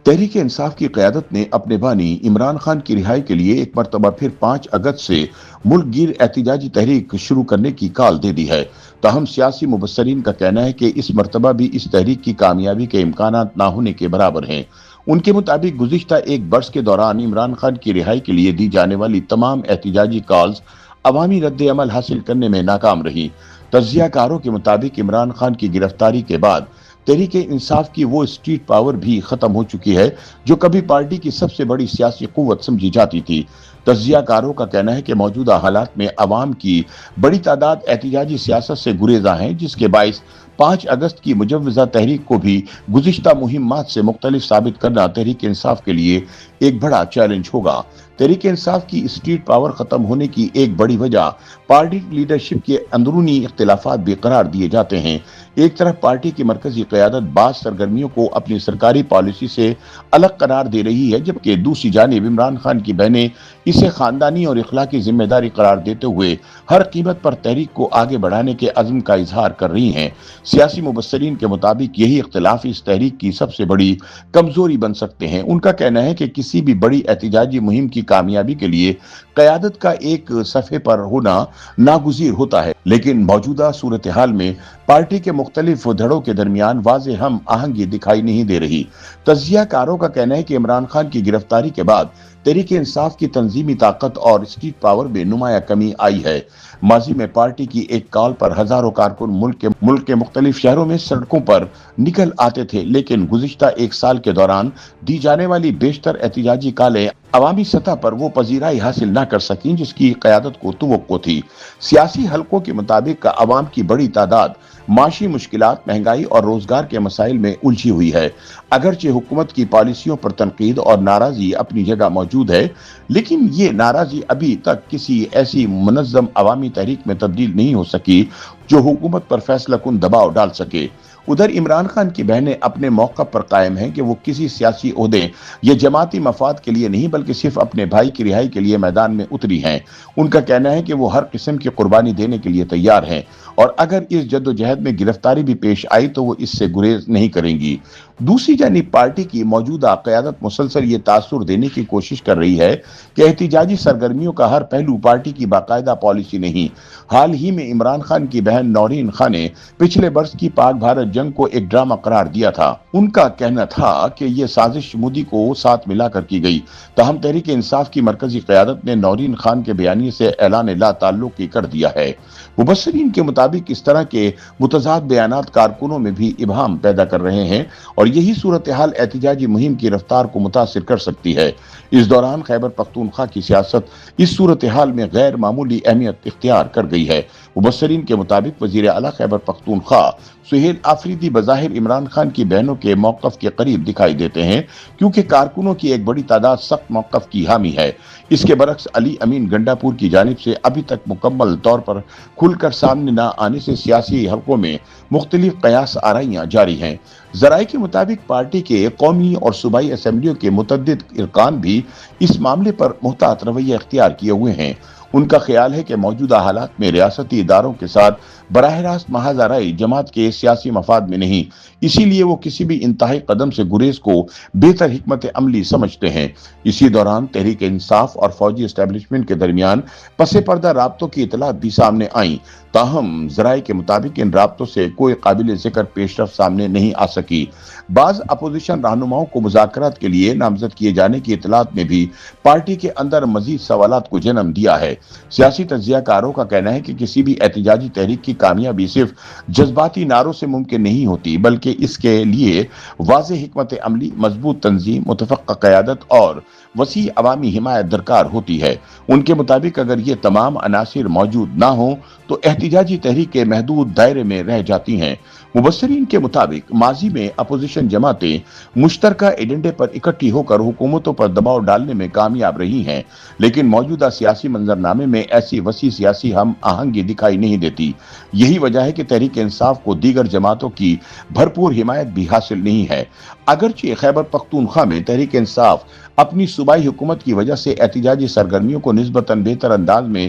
تحریک انصاف کی قیادت نے اپنے بانی عمران خان کی رہائی کے لیے ایک مرتبہ پھر 5 اگست سے ملک گیر احتجاجی تحریک شروع کرنے کی کال دے دی ہے۔ تاہم سیاسی مبصرین کا کہنا ہے کہ اس مرتبہ بھی اس تحریک کی کامیابی کے امکانات نہ ہونے کے برابر ہیں۔ ان کے مطابق گزشتہ 1 برس کے دوران عمران خان کی رہائی کے لیے دی جانے والی تمام احتجاجی کالز عوامی رد عمل حاصل کرنے میں ناکام رہی۔ تجزیہ کاروں کے مطابق عمران خان کی گرفتاری کے بعد تحریک انصاف کی وہ اسٹریٹ پاور بھی ختم ہو چکی ہے جو کبھی پارٹی کی سب سے بڑی سیاسی قوت سمجھی جاتی تھی۔ تجزیہ کاروں کا کہنا ہے کہ موجودہ حالات میں عوام کی بڑی تعداد احتجاجی سیاست سے گریزاں ہیں، جس کے باعث 5 اگست کی مجوزہ تحریک کو بھی گزشتہ مہمات سے مختلف ثابت کرنا تحریک انصاف کے لیے ایک بڑا چیلنج ہوگا۔ تحریک انصاف کی اسٹریٹ پاور ختم ہونے کی ایک بڑی وجہ پارٹی لیڈرشپ کے اندرونی اختلافات بھی قرار دیے جاتے ہیں۔ ایک طرف پارٹی کی مرکزی قیادت بعض سرگرمیوں کو اپنی سرکاری پالیسی سے الگ قرار دے رہی ہے، جبکہ دوسری جانب عمران خان کی بہنیں اسے خاندانی اور اخلاقی ذمہ داری قرار دیتے ہوئے ہر قیمت پر تحریک کو آگے بڑھانے کے عزم کا اظہار کر رہی ہیں۔ سیاسی مبصرین کے مطابق یہی اختلاف اس تحریک کی سب سے بڑی کمزوری بن سکتے ہیں۔ ان کا کہنا ہے کہ کسی بھی بڑی احتجاجی مہم کی کامیابی کے لیے قیادت کا ایک صفحے پر ہونا ناگزیر ہوتا ہے، لیکن موجودہ صورتحال میں پارٹی کے مختلف دھڑوں کے درمیان واضح ہم آہنگی دکھائی نہیں دے رہی۔ تجزیہ کاروں کا کہنا ہے کہ عمران خان کی گرفتاری کے بعد تحریک انصاف کی تنظیمی طاقت اور اسٹریٹ پاور میں نمایاں کمی آئی ہے۔ ماضی میں پارٹی کی ایک کال پر ہزاروں کارکن ملک کے مختلف شہروں میں سڑکوں پر نکل آتے تھے، لیکن گزشتہ 1 سال کے دوران دی جانے والی بیشتر احتجاجی کالیں عوامی سطح پر وہ پذیرائی حاصل نہ کر سکیں جس کی قیادت کو توقع تھی۔ سیاسی حلقوں کے مطابق عوام کی بڑی تعداد معاشی مشکلات، مہنگائی اور روزگار کے مسائل میں الجھی ہوئی ہے۔ اگرچہ حکومت کی پالیسیوں پر تنقید اور ناراضی اپنی جگہ موجود ہے، لیکن یہ ناراضی ابھی تک کسی ایسی منظم عوامی تحریک میں تبدیل نہیں ہو سکی جو حکومت پر فیصلہ کن دباؤ ڈال سکے۔ ادھر عمران خان کی بہنیں اپنے موقع پر قائم ہیں کہ وہ کسی سیاسی عہدے یا جماعتی مفاد کے لیے نہیں بلکہ صرف اپنے بھائی کی رہائی کے لیے میدان میں اتری ہیں۔ ان کا کہنا ہے کہ وہ ہر قسم کی قربانی دینے کے لیے تیار ہیں اور اگر اس جدوجہد میں گرفتاری بھی پیش آئی تو وہ اس سے گریز نہیں کریں گی۔ دوسری جانب پارٹی کی موجودہ قیادت مسلسل یہ تاثر دینے کی کوشش کر رہی ہے کہ احتجاجی سرگرمیوں کا ہر پہلو پارٹی کی باقاعدہ پالیسی نہیں۔ حال ہی میں عمران خان کی بہن نورین خان نے پچھلے برس کی پاک بھارت جنگ کو ایک ڈرامہ قرار دیا تھا۔ ان کا کہنا تھا کہ یہ سازش مودی کو ساتھ ملا کر کی گئی، تاہم تحریک انصاف کی مرکزی قیادت نے نورین خان کے بیانیے سے اعلان لا تعلق کر دیا ہے۔ مبصرین کے مطابق اس طرح کے متضاد بیانات کارکنوں میں بھی ابہام پیدا کر رہے ہیں اور یہی صورتحال احتجاجی مہم کی رفتار کو متاثر کر سکتی ہے۔ اس دوران خیبر پختونخوا کی سیاست اس صورتحال میں غیر معمولی اہمیت اختیار کر گئی ہے۔ مبصرین کے مطابق وزیر اعلیٰ خیبر پختونخوا سہیل آفریدی بظاہر عمران خان کی بہنوں کے موقف کے قریب دکھائی دیتے ہیں، کیونکہ کارکنوں کی ایک بڑی تعداد سخت موقف کی حامی ہے۔ اس کے برعکس علی امین گنڈا پور کی جانب سے ابھی تک مکمل طور پر کھل کر سامنے نہ آنے سے سیاسی حلقوں میں مختلف قیاس آرائیاں جاری ہیں۔ ذرائع کے مطابق پارٹی کے قومی اور صوبائی اسمبلیوں کے متعدد ارکان بھی اس معاملے پر محتاط رویہ اختیار کیے ہوئے ہیں۔ ان کا خیال ہے کہ موجودہ حالات میں ریاستی اداروں کے ساتھ براہ راست محاذ آرائی جماعت کے سیاسی مفاد میں نہیں، اسی لیے وہ کسی بھی انتہائی قدم سے گریز کو بہتر حکمت عملی سمجھتے ہیں۔ اسی دوران تحریک انصاف اور فوجی اسٹیبلشمنٹ کے درمیان پس پردہ رابطوں کی اطلاعات بھی سامنے آئیں، تاہم ذرائع کے مطابق ان رابطوں سے کوئی قابل ذکر پیش رفت سامنے نہیں آ سکی۔ بعض اپوزیشن رہنماؤں کو مذاکرات کے لیے نامزد کیے جانے کی اطلاعات نے بھی پارٹی کے اندر مزید سوالات کو جنم دیا ہے۔ سیاسی تجزیہ کاروں کا کہنا ہے کہ کسی بھی احتجاجی تحریک کی کامیابی صرف جذباتی نعروں سے ممکن نہیں ہوتی، بلکہ اس کے لیے واضح حکمت عملی، مضبوط تنظیم، متفقہ قیادت اور وسیع عوامی حمایت درکار ہوتی ہے۔ ان کے مطابق اگر یہ تمام عناصر موجود نہ ہوں تو احتجاجی تحریکیں محدود دائرے میں رہ جاتی ہیں۔ مبصرین کے مطابق ماضی میں اپوزیشن جماعتیں مشترکہ ایجنڈے پر اکٹھی ہو کر حکومتوں پر دباؤ ڈالنے میں کامیاب رہی ہیں، لیکن موجودہ سیاسی منظرنامے میں ایسی وسیع سیاسی ہم آہنگی دکھائی نہیں دیتی۔ یہی وجہ ہے کہ تحریک انصاف کو دیگر جماعتوں کی بھرپور حمایت بھی حاصل نہیں ہے۔ اگرچہ خیبر پختونخوا میں تحریک انصاف اپنی صوبائی حکومت کی وجہ سے احتجاجی سرگرمیوں کو نسبتاً بہتر انداز میں